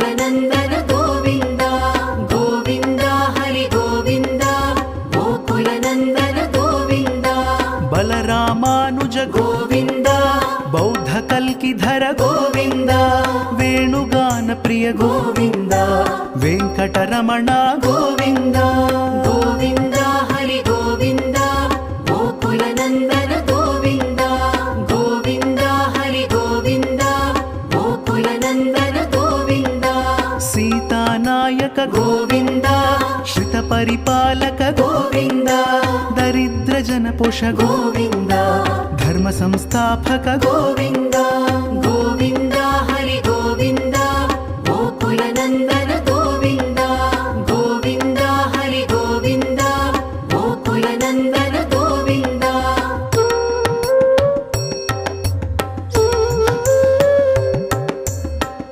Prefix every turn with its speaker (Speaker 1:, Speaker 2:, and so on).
Speaker 1: गोकुलनन्दन गोविन्द गोविन्द हरि गोविन्द गोकुलनन्दन गोविन्द
Speaker 2: बलरामानुज
Speaker 1: गोविन्द
Speaker 2: बौद्ध कल्किधर
Speaker 1: गोविन्द
Speaker 2: वेणुगान प्रिय
Speaker 1: गोविन्द
Speaker 2: वेङ्कटरमण
Speaker 1: गोविन्द गोविन्द हरि गोविन्द गोकुलनन्दन गोविन्द गोविन्द हरि गोविन्द गोकुलनन्दन गोविन्द
Speaker 2: सीतानायक
Speaker 1: गोविन्द
Speaker 2: श्रितपरिपालक
Speaker 1: गोविन्द
Speaker 2: दरिद्रजनपोष
Speaker 1: गोविन्द
Speaker 2: धर्म संस्थापक
Speaker 1: गोविन्द गोविन्द